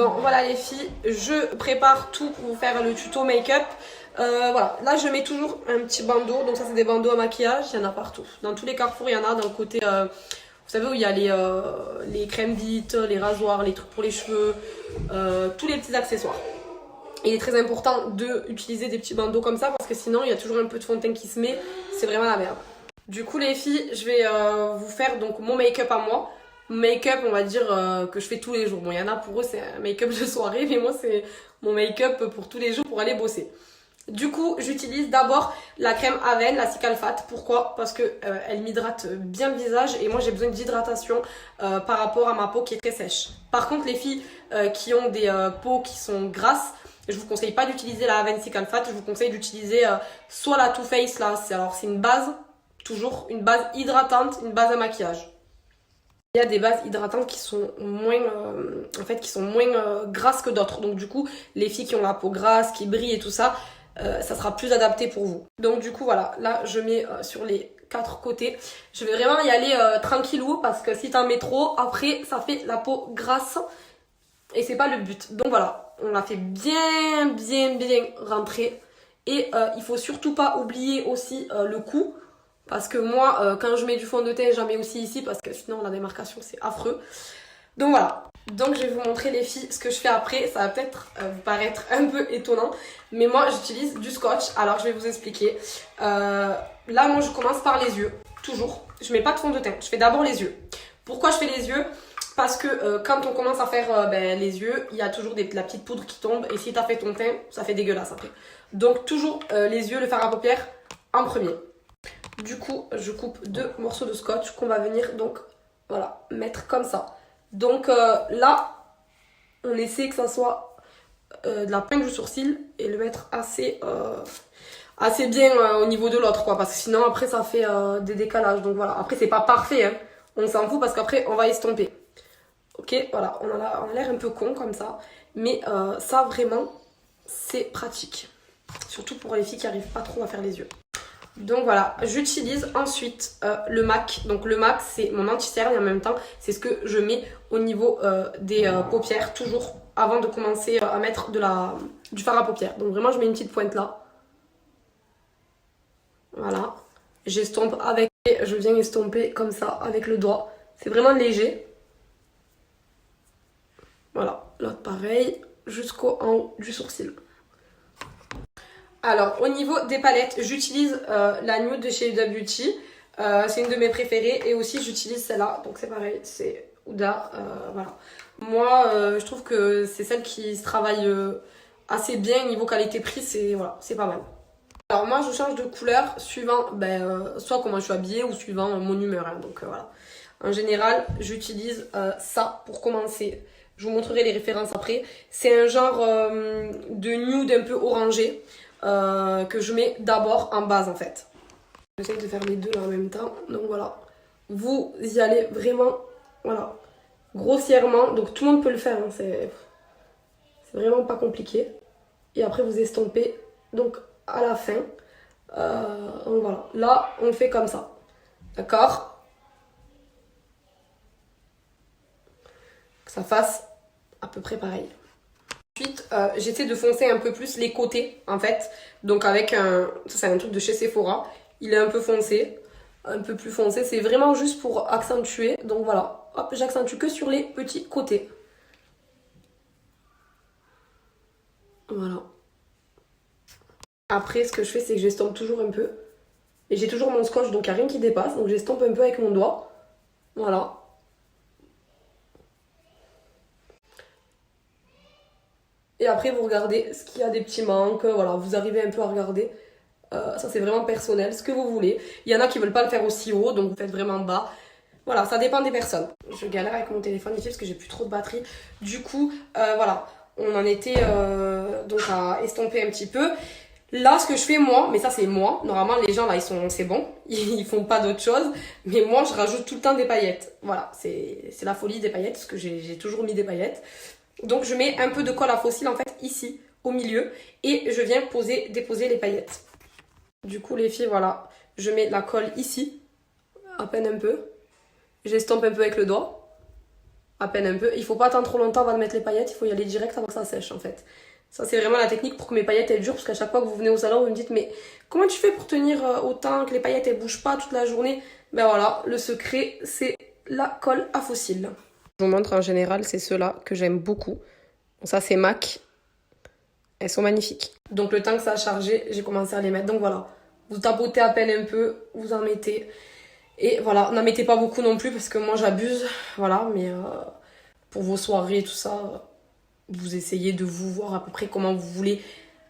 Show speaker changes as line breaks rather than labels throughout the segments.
Bon voilà les filles, je prépare tout pour vous faire le tuto make-up. Voilà, là je mets toujours un petit bandeau, donc ça c'est des bandeaux à maquillage, il y en a partout. Dans tous les carrefours il y en a, dans le côté, vous savez où il y a les crèmes dites, les rasoirs, les trucs pour les cheveux, tous les petits accessoires. Il est très important d'utiliser des petits bandeaux comme ça parce que sinon il y a toujours un peu de fond de teint qui se met, c'est vraiment la merde. Du coup les filles, je vais vous faire donc mon make-up à moi. Make-up on va dire que je fais tous les jours. Bon il y en a pour eux c'est un make-up de soirée mais moi c'est mon make-up pour tous les jours pour aller bosser. Du coup j'utilise d'abord la crème Aven, la Cicalfate. Pourquoi? Parce que elle m'hydrate bien le visage et moi j'ai besoin d'hydratation par rapport à ma peau qui est très sèche. Par contre les filles qui ont des peaux qui sont grasses, je vous conseille pas d'utiliser la Aven Cicalfate, je vous conseille d'utiliser soit la Too Faced là, c'est une base, toujours une base hydratante, une base à maquillage. Il y a des bases hydratantes qui sont moins, grasses que d'autres. Donc du coup, les filles qui ont la peau grasse, qui brille et tout ça, ça sera plus adapté pour vous. Donc du coup, voilà, là je mets sur les 4 côtés. Je vais vraiment y aller tranquillou parce que si t'en mets trop, après ça fait la peau grasse et c'est pas le but. Donc voilà, on la fait bien rentrer. Et il faut surtout pas oublier aussi le cou. Parce que moi, quand je mets du fond de teint, j'en mets aussi ici parce que sinon la démarcation c'est affreux. Donc voilà. Donc je vais vous montrer les filles ce que je fais après. Ça va peut-être vous paraître un peu étonnant. Mais moi j'utilise du scotch. Alors je vais vous expliquer. Là moi je commence par les yeux. Toujours. Je mets pas de fond de teint. Je fais d'abord les yeux. Pourquoi je fais les yeux? Parce que quand on commence à faire les yeux, il y a toujours la petite poudre qui tombe. Et si t'as fait ton teint, ça fait dégueulasse après. Donc toujours les yeux, le fard à paupières en premier. Du coup, je coupe 2 morceaux de scotch qu'on va venir donc, voilà, mettre comme ça. Donc là, on essaie que ça soit de la pointe du sourcil et le mettre assez bien au niveau de l'autre, quoi. Parce que sinon, après, ça fait des décalages. Donc voilà, après, c'est pas parfait, hein. On s'en fout parce qu'après, on va estomper. Ok, voilà, on a l'air un peu con comme ça. Mais ça, vraiment, c'est pratique. Surtout pour les filles qui n'arrivent pas trop à faire les yeux. Donc voilà, j'utilise ensuite le MAC. Donc le MAC c'est mon anti-cerne et en même temps c'est ce que je mets au niveau des paupières toujours avant de commencer à mettre du fard à paupières. Donc vraiment je mets une petite pointe là. Voilà, j'estompe avec et je viens estomper comme ça avec le doigt. C'est vraiment léger. Voilà, l'autre pareil jusqu'au en haut du sourcil. Alors, au niveau des palettes, j'utilise la nude de chez Huda Beauty. C'est une de mes préférées. Et aussi, j'utilise celle-là. Donc, c'est pareil, c'est Huda. Voilà. Moi, je trouve que c'est celle qui se travaille assez bien. Niveau qualité-prix, c'est pas mal. Alors, moi, je change de couleur suivant soit comment je suis habillée ou suivant mon humeur. Hein. Donc, voilà. En général, j'utilise ça pour commencer. Je vous montrerai les références après. C'est un genre de nude un peu orangé. Que je mets d'abord en base en fait. J'essaie de faire les deux là en même temps. Donc voilà. Vous y allez vraiment, voilà, grossièrement. Donc tout le monde peut le faire. Hein. C'est vraiment pas compliqué. Et après vous estompez. Donc à la fin. Donc voilà. Là on fait comme ça. D'accord? Que ça fasse à peu près pareil. Ensuite, j'essaie de foncer un peu plus les côtés en fait. Donc avec ça c'est un truc de chez Sephora. Il est un peu foncé, un peu plus foncé. C'est vraiment juste pour accentuer. Donc voilà, hop, j'accentue que sur les petits côtés. Voilà. Après, ce que je fais, c'est que j'estompe toujours un peu. Et j'ai toujours mon scotch, donc il n'y a rien qui dépasse. Donc j'estompe un peu avec mon doigt. Voilà. Et après, vous regardez ce qu'il y a des petits manques. Voilà, vous arrivez un peu à regarder. Ça, c'est vraiment personnel, ce que vous voulez. Il y en a qui veulent pas le faire aussi haut, donc vous faites vraiment bas. Voilà, ça dépend des personnes. Je galère avec mon téléphone ici parce que j'ai plus trop de batterie. Du coup, voilà, on en était donc à estomper un petit peu. Là, ce que je fais moi, mais ça c'est moi. Normalement, les gens là, c'est bon, ils font pas d'autre chose. Mais moi, je rajoute tout le temps des paillettes. Voilà, c'est la folie des paillettes parce que j'ai toujours mis des paillettes. Donc je mets un peu de colle à fossile en fait ici au milieu et je viens déposer les paillettes. Du coup les filles voilà, je mets la colle ici, à peine un peu, j'estompe un peu avec le doigt, à peine un peu. Il faut pas attendre trop longtemps avant de mettre les paillettes, il faut y aller direct avant que ça sèche en fait. Ça c'est vraiment la technique pour que mes paillettes elles durent, parce qu'à chaque fois que vous venez au salon, vous me dites mais comment tu fais pour tenir autant, que les paillettes elles bougent pas toute la journée? Ben voilà, le secret c'est la colle à fossiles. Je vous montre en général, c'est ceux-là que j'aime beaucoup. Ça c'est MAC, elles sont magnifiques. Donc le temps que ça a chargé, j'ai commencé à les mettre. Donc voilà, vous tapotez à peine un peu, vous en mettez. Et voilà, n'en mettez pas beaucoup non plus parce que moi j'abuse. Voilà, mais pour vos soirées, tout ça, vous essayez de vous voir à peu près comment vous voulez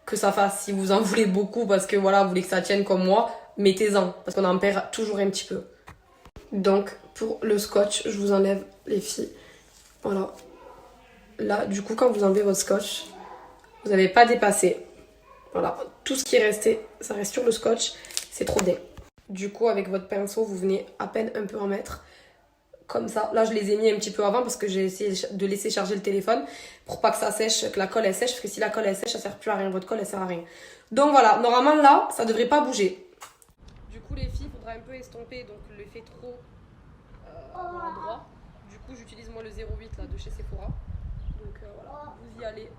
que ça fasse. Si vous en voulez beaucoup parce que voilà, vous voulez que ça tienne comme moi, mettez-en parce qu'on en perd toujours un petit peu. Donc pour le scotch, je vous enlève les filles. Voilà. Là, du coup, quand vous enlevez votre scotch, vous n'avez pas dépassé. Voilà, tout ce qui est resté, ça reste sur le scotch, c'est trop bien. Du coup, avec votre pinceau, vous venez à peine un peu en mettre. Comme ça. Là, je les ai mis un petit peu avant parce que j'ai essayé de laisser charger le téléphone pour pas que ça sèche, que la colle elle sèche. Parce que si la colle elle sèche, ça sert plus à rien. Votre colle elle sert à rien. Donc voilà, normalement là, ça devrait pas bouger. Du coup, les filles, il faudra un peu estomper donc l'effet trop droit. Du coup, j'utilise moi le 0,8 là de chez Sephora. Donc voilà, vous y allez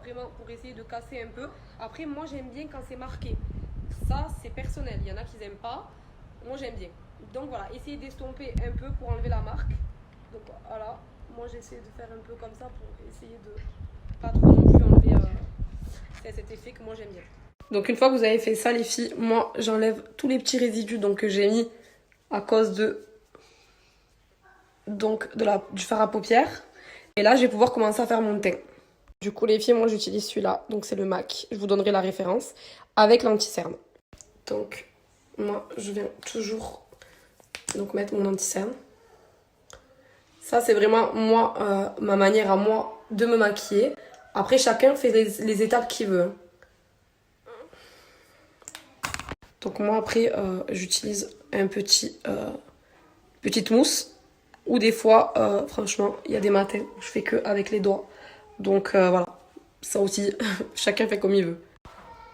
vraiment pour essayer de casser un peu. Après, moi j'aime bien quand c'est marqué. Ça, c'est personnel. Il y en a qui n'aiment pas. Moi, j'aime bien. Donc voilà, essayez d'estomper un peu pour enlever la marque. Donc voilà, moi j'essaie de faire un peu comme ça pour essayer de pas trop non plus enlever cet effet que moi j'aime bien. Donc une fois que vous avez fait ça les filles, moi j'enlève tous les petits résidus donc, que j'ai mis à cause du fard à paupières. Et là je vais pouvoir commencer à faire mon teint. Du coup les filles, moi j'utilise celui-là, donc c'est le MAC, je vous donnerai la référence, avec l'anti-cerne. Donc moi je viens toujours mettre mon anti-cerne. Ça c'est vraiment moi, ma manière à moi de me maquiller. Après chacun fait les étapes qu'il veut. Donc moi après j'utilise un petite mousse. Ou des fois, franchement, il y a des matins où je fais que avec les doigts. Donc voilà, ça aussi, chacun fait comme il veut.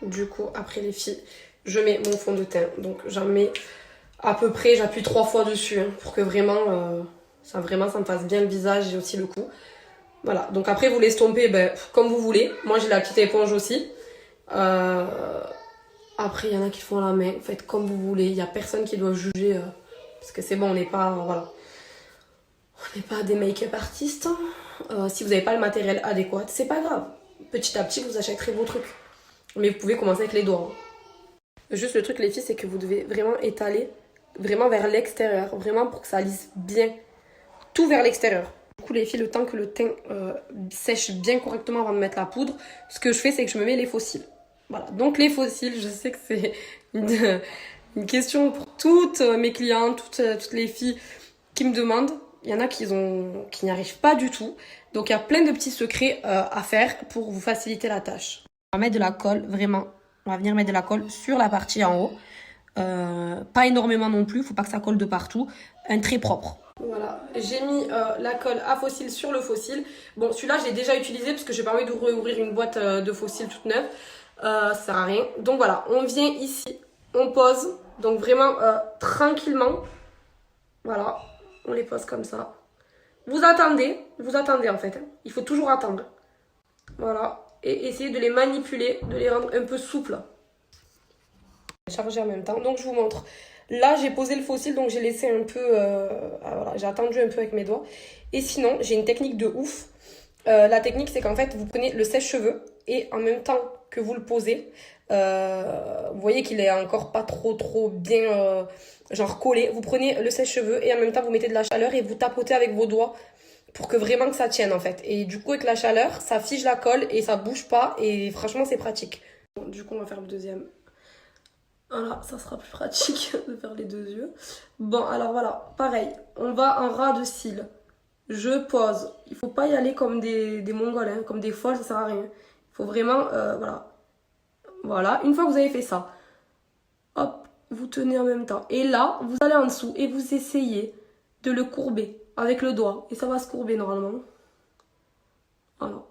Du coup, après les filles, je mets mon fond de teint. Donc j'en mets à peu près, j'appuie 3 fois dessus hein, pour que vraiment, ça me fasse bien le visage et aussi le cou. Voilà, donc après vous l'estompez comme vous voulez. Moi j'ai la petite éponge aussi. Après il y en a qui font à la main, faites comme vous voulez. Il n'y a personne qui doit juger parce que c'est bon, on n'est pas, voilà. On n'est pas des make-up artistes. Si vous n'avez pas le matériel adéquat, c'est pas grave. Petit à petit, vous achèterez vos trucs. Mais vous pouvez commencer avec les doigts. Juste le truc, les filles, c'est que vous devez vraiment étaler vraiment vers l'extérieur. Vraiment pour que ça lisse bien. Tout vers l'extérieur. Du coup, les filles, le temps que le teint sèche bien correctement avant de mettre la poudre, ce que je fais, c'est que je me mets les fossiles. Voilà. Donc les fossiles, je sais que c'est une question pour toutes mes clientes, toutes les filles qui me demandent. Il y en a qui n'y arrivent pas du tout. Donc il y a plein de petits secrets à faire pour vous faciliter la tâche. On va mettre de la colle, vraiment. On va venir mettre de la colle sur la partie en haut. Pas énormément non plus, il ne faut pas que ça colle de partout. Un trait propre. Voilà, j'ai mis la colle à fossiles sur le fossile. Bon, celui-là, je l'ai déjà utilisé parce que j'ai pas envie de rouvrir une boîte de fossiles toute neuve. Ça sert à rien. Donc voilà, on vient ici, on pose. Donc vraiment tranquillement. Voilà. On les pose comme ça. Vous attendez en fait. Il faut toujours attendre. Voilà. Et essayez de les manipuler, de les rendre un peu souples. Charger en même temps. Donc je vous montre. Là, j'ai posé le fossile, donc j'ai laissé un peu... voilà, j'ai attendu un peu avec mes doigts. Et sinon, j'ai une technique de ouf. La technique, c'est qu'en fait, vous prenez le sèche-cheveux et en même temps que vous le posez, vous voyez qu'il est encore pas trop bien genre collé. Vous prenez le sèche-cheveux et en même temps vous mettez de la chaleur et vous tapotez avec vos doigts pour que vraiment que ça tienne en fait. Et du coup avec la chaleur, ça fige la colle et ça bouge pas et franchement c'est pratique. Bon, du coup on va faire le deuxième. Voilà, ça sera plus pratique de faire les deux yeux. Bon alors voilà, pareil, on va en ras de cils. Je pose. Il faut pas y aller comme des mongols, hein, comme des folles, ça sert à rien. Il faut vraiment, voilà. Voilà, une fois que vous avez fait ça, hop, vous tenez en même temps. Et là, vous allez en dessous et vous essayez de le courber avec le doigt. Et ça va se courber normalement. Voilà.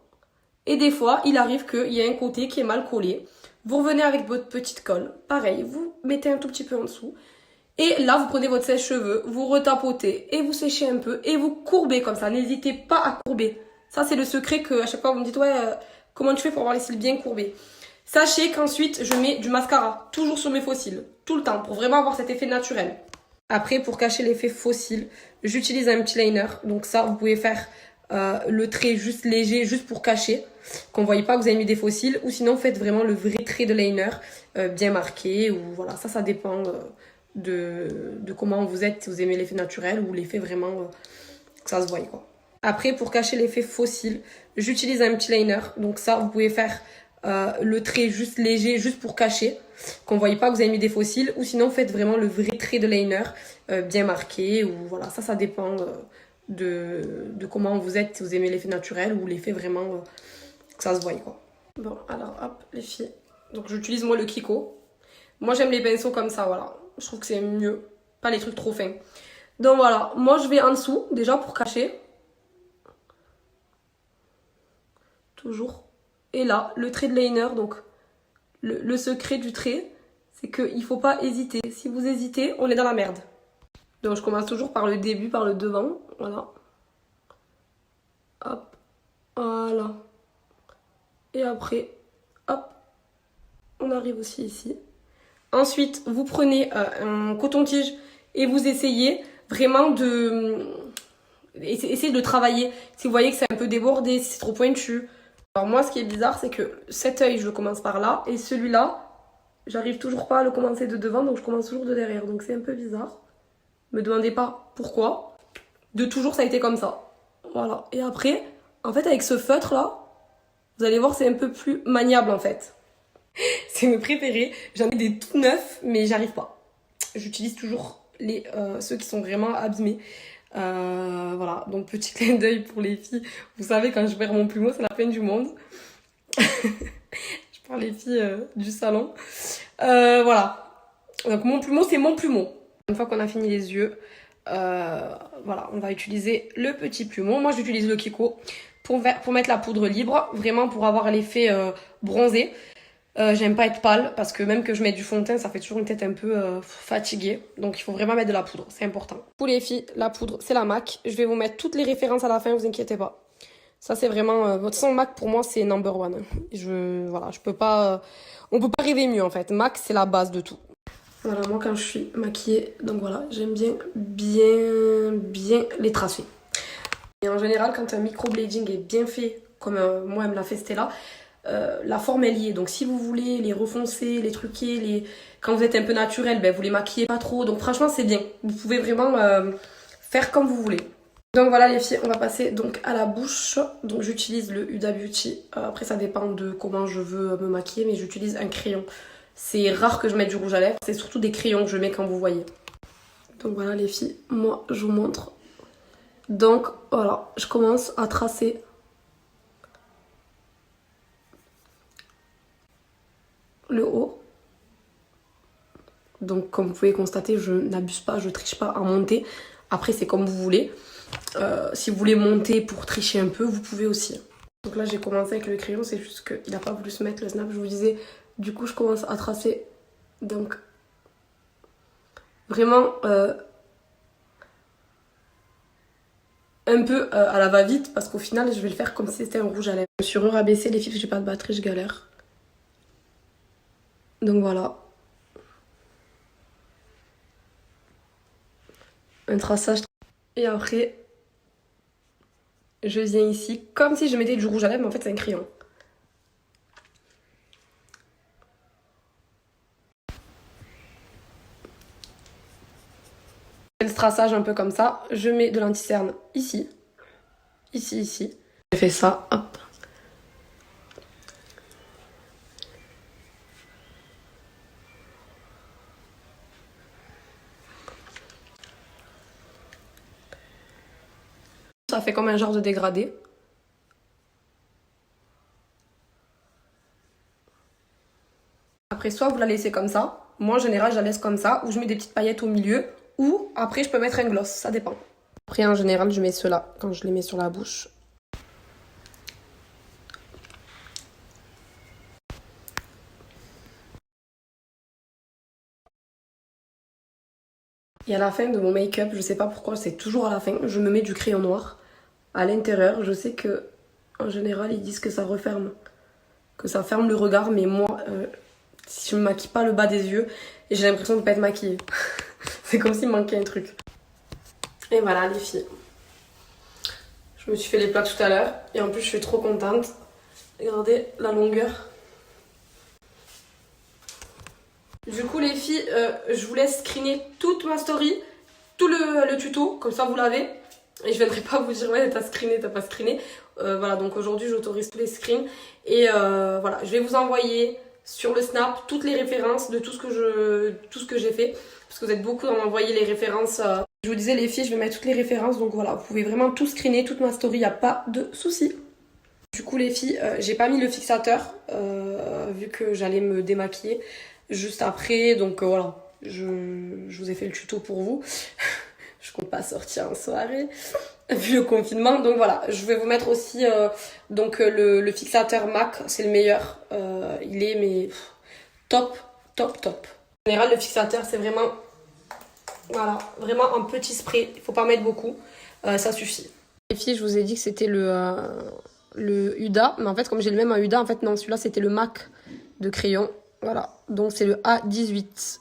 Et des fois, il arrive qu'il y ait un côté qui est mal collé. Vous revenez avec votre petite colle. Pareil, vous mettez un tout petit peu en dessous. Et là, vous prenez votre sèche-cheveux, vous retapotez et vous séchez un peu et vous courbez comme ça. N'hésitez pas à courber. Ça, c'est le secret que à chaque fois vous me dites, ouais, comment tu fais pour avoir les cils bien courbés? Sachez qu'ensuite, je mets du mascara, toujours sur mes faux cils, tout le temps, pour vraiment avoir cet effet naturel. Après, pour cacher l'effet faux cils, j'utilise un petit liner. Donc ça, vous pouvez faire le trait juste léger, juste pour cacher, qu'on ne voyait pas que vous avez mis des faux cils. Ou sinon, faites vraiment le vrai trait de liner, bien marqué. Ou voilà, ça dépend de comment vous êtes, si vous aimez l'effet naturel ou l'effet vraiment que ça se voie, quoi. Après, pour cacher l'effet faux cils, j'utilise un petit liner. Donc ça, vous pouvez faire le trait juste léger, juste pour cacher, qu'on ne voyait pas que vous avez mis des faux cils. Ou sinon, faites vraiment le vrai trait de liner, bien marqué. Ou voilà, ça dépend de comment vous êtes, si vous aimez l'effet naturel ou l'effet vraiment que ça se voie, quoi. Bon, alors hop, les filles. Donc j'utilise moi le Kiko. Moi j'aime les pinceaux comme ça, voilà. Je trouve que c'est mieux, pas les trucs trop fins. Donc voilà, moi je vais en dessous, déjà pour cacher. Toujours. Et là, le trait de liner, donc le secret du trait, c'est qu'il ne faut pas hésiter. Si vous hésitez, on est dans la merde. Donc je commence toujours par le début, par le devant, voilà. Hop, voilà. Et après, hop, on arrive aussi ici. Ensuite, vous prenez un coton-tige et vous essayez vraiment de... Essayez de travailler. Si vous voyez que c'est un peu débordé, si c'est trop pointu. Alors moi, ce qui est bizarre, c'est que cet œil, je le commence par là. Et celui-là, j'arrive toujours pas à le commencer de devant, donc je commence toujours de derrière. Donc c'est un peu bizarre. Me demandez pas pourquoi. De toujours, ça a été comme ça. Voilà. Et après, en fait, avec ce feutre-là, vous allez voir, c'est un peu plus maniable, en fait. C'est mes préférés. J'en ai des tout neufs, mais j'arrive pas. J'utilise toujours ceux qui sont vraiment abîmés. Voilà, donc petit clin d'œil pour les filles. Vous savez, quand je perds mon plumeau, c'est la fin du monde. Je parle les filles du salon. Voilà. Donc mon plumeau, c'est mon plumeau. Une fois qu'on a fini les yeux, voilà, on va utiliser le petit plumeau. Moi, j'utilise le Kiko pour mettre la poudre libre, vraiment pour avoir l'effet bronzé. J'aime pas être pâle parce que même que je mette du fond de teint, ça fait toujours une tête un peu fatiguée. Donc il faut vraiment mettre de la poudre, c'est important. Pour les filles, la poudre, c'est la MAC. Je vais vous mettre toutes les références à la fin, vous inquiétez pas. Ça c'est vraiment votre son MAC pour moi, c'est number one. Voilà, je peux pas on peut pas rêver mieux en fait. MAC, c'est la base de tout. Voilà, moi quand je suis maquillée, donc voilà, j'aime bien les tracer. Et en général, quand un microblading est bien fait, comme moi elle me l'a fait Stella, la forme elle y est. Donc si vous voulez les refoncer, les truquer, quand vous êtes un peu naturel, ben, vous les maquillez pas trop. Donc franchement c'est bien. Vous pouvez vraiment faire comme vous voulez. Donc voilà les filles, on va passer donc à la bouche. Donc j'utilise le Huda Beauty. Après ça dépend de comment je veux me maquiller, mais j'utilise un crayon. C'est rare que je mette du rouge à lèvres. C'est surtout des crayons que je mets quand vous voyez. Donc voilà les filles, moi je vous montre. Donc voilà, je commence à tracer le haut. Donc comme vous pouvez constater, je n'abuse pas, je triche pas à monter. Après c'est comme vous voulez. Si vous voulez monter pour tricher un peu, vous pouvez aussi. Donc là j'ai commencé avec le crayon, c'est juste qu'il n'a pas voulu se mettre le snap, je vous disais. Du coup je commence à tracer. Donc vraiment un peu à la va-vite parce qu'au final je vais le faire comme si c'était un rouge à lèvres. Je me suis rabaissée les filles parce que j'ai pas de batterie, je galère. Donc voilà. Un traçage. Et après, je viens ici comme si je mettais du rouge à lèvres, mais en fait c'est un crayon. Le traçage un peu comme ça, je mets de l'anti-cerne ici, ici. Je fais ça, hop. Ça fait comme un genre de dégradé. Après, soit vous la laissez comme ça. Moi, en général, je la laisse comme ça. Ou je mets des petites paillettes au milieu. Ou après, je peux mettre un gloss. Ça dépend. Après, en général, je mets ceux-là quand je les mets sur la bouche. Et à la fin de mon make-up, je sais pas pourquoi, c'est toujours à la fin, je me mets du crayon noir à l'intérieur. Je sais que en général ils disent que ça referme, que ça ferme le regard, mais moi si je me maquille pas le bas des yeux, j'ai l'impression de pas être maquillée. C'est comme s'il me manquait un truc. Et voilà les filles. Je me suis fait les plats tout à l'heure et en plus je suis trop contente. Regardez la longueur. Du coup les filles, je vous laisse screener toute ma story, tout le tuto, comme ça vous l'avez. Et je viendrai pas vous dire ouais t'as screené, t'as pas screené. Voilà, donc aujourd'hui j'autorise tous les screens. Et voilà, je vais vous envoyer sur le Snap toutes les références de tout ce que j'ai fait. Parce que vous êtes beaucoup à m'envoyer les références. Je vous disais les filles, je vais mettre toutes les références. Donc voilà, vous pouvez vraiment tout screener, toute ma story, y a pas de souci. Du coup les filles, j'ai pas mis le fixateur vu que j'allais me démaquiller juste après, donc voilà, je vous ai fait le tuto pour vous. Je compte pas sortir en soirée vu le confinement, donc voilà, je vais vous mettre aussi donc le fixateur MAC, c'est le meilleur, il est mais top. En général le fixateur c'est vraiment, voilà, vraiment un petit spray, il faut pas mettre beaucoup, ça suffit. Les filles, je vous ai dit que c'était le Huda, mais en fait comme j'ai le même à Huda, en fait non, celui-là c'était le MAC de crayon. Voilà, donc c'est le A18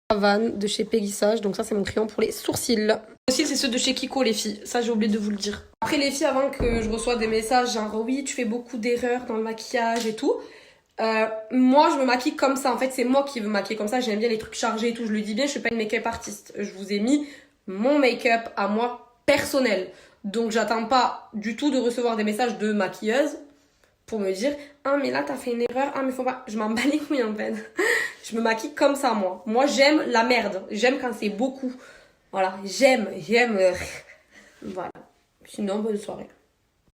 Havane de chez Peggy-Sage. Donc ça c'est mon crayon pour les sourcils. Aussi c'est ceux de chez Kiko les filles, ça j'ai oublié de vous le dire. Après les filles, avant que je reçoive des messages genre oui tu fais beaucoup d'erreurs dans le maquillage et tout, moi je me maquille comme ça, en fait c'est moi qui veux me maquiller comme ça, j'aime bien les trucs chargés et tout, je le dis bien, je suis pas une make-up artiste. Je vous ai mis mon make-up à moi personnel, donc j'attends pas du tout de recevoir des messages de maquilleuses pour me dire ah mais là t'as fait une erreur, ah mais faut pas, je m'en bats les couilles en fait. Je me maquille comme ça moi j'aime la merde, j'aime quand c'est beaucoup, voilà, j'aime voilà, sinon bonne soirée.